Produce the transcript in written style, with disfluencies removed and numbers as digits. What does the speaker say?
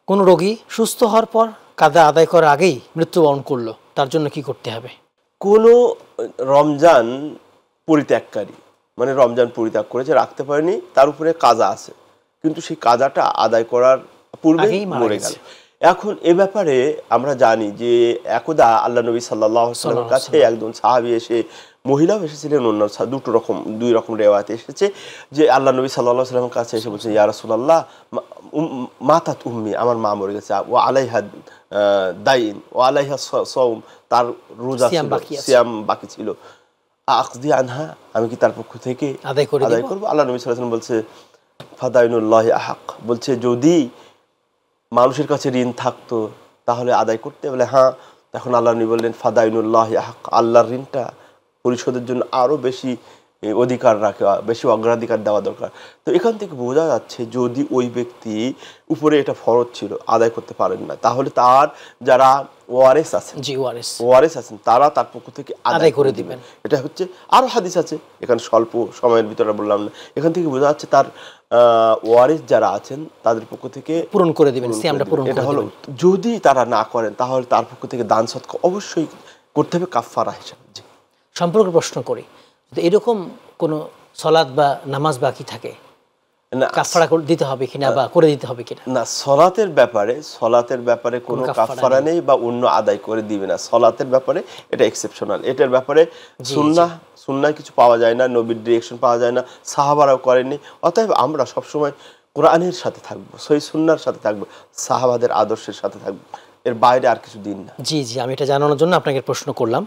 কোনো রোগী সুস্থ হওয়ার পর কাজা আদায় করার আগেই মৃত্যুবরণ করলো, তার জন্য কি করতে হবে? কোনো রমজান পরিত্যাগকারী, মানে রমজান পরিত্যাগ করেছে, রাখতে পারেনি, তার উপরে কাজা আছে, কিন্তু সেই কাজাটা আদায় করার পূর্বে মরে গেল। এখন এ ব্যাপারে আমরা জানি যে একদা আল্লাহ নবী সাল্লাল্লাহু আলাইহি ওয়াসাল্লামের কাছে একজন সাহাবী এসে, মহিলাও এসেছিলেন, অন্য দুই রকম রিওয়ায়াতে এসেছে যে আল্লাহ নবী সাল্লাল্লাহু আলাইহি ওয়াসাল্লামের কাছে এসে বলছেন, ইয়া রাসূলুল্লাহ, মাতাত উম্মি, আমার মা মরে গেছে, ওয়া আলাইহা দাইন ওয়া আলাইহা সাওম, তার রোজা ছিল, সিয়াম বাকি ছিল, আকদি আনহা, আমি কি তার পক্ষ থেকে আদায় করব? আল্লাহ নবী সাল্লাল্লাহু আলাইহি ওয়াসাল্লাম বলছে, ফাদাইনুল্লাহি আহাক, বলছে যদি মানুষের কাছে ঋণ থাকতো তাহলে আদায় করতে বলে, হ্যাঁ। তখন আল্লাহ নবী বললেন, ফাদাইনুল্লাহি আহাক, আল্লাহর ঋণটা পরিশোধের জন্য আরো বেশি অধিকার রাখা, বেশি অগ্রাধিকার দেওয়া দরকার। তো এখান থেকে বোঝা যাচ্ছে যদি ওই ব্যক্তি উপরে এটা ফরজ ছিল, আদায় করতে পারেন না, তাহলে তার যারা ওয়ারিস আছেন, ওয়ারিস আছেন, তারা তার পক্ষ থেকে আদায় করে দিবেন। এটা হচ্ছে, আরো হাদিস আছে, এখানে স্বল্প সময়ের ভিতরে বললাম না। এখান থেকে বোঝা যাচ্ছে তার ওয়ারিস যারা আছেন তাদের পক্ষ থেকে পূরণ করে দিবেন, সিয়ামটা পূরণ করে দিবেন। এটা হলো, যদি তারা না করেন তাহলে তার পক্ষ থেকে দান সদকা অবশ্যই করতে হবে কাফারা হিসেবে। সম্পর্কে প্রশ্ন করি, এরকম কোন সালাত বা নামাজ বাকি থাকে, কাফারা দিতে হবে কিনা বা করে দিতে হবে কিনা? না, সালাতের ব্যাপারে কোনো কাফারা নেই বা অন্য আদায় করে দিবে না। সালাতের ব্যাপারে এটা এক্সেপশনাল। এটার ব্যাপারে সুন্নাহ কিছু পাওয়া যায় না, নবীর ডিরেকশন পাওয়া যায় না, সাহাবারাও করেননি। অতএব আমরা সবসময় কোরআনের সাথে থাকবো, সহিহ সুন্নাহর সাথে থাকবো, সাহাবাদের আদর্শের সাথে থাকবো, এর বাইরে আর কিছু দিন না। জি, আমি এটা জানানোর জন্য আপনাকে প্রশ্ন করলাম।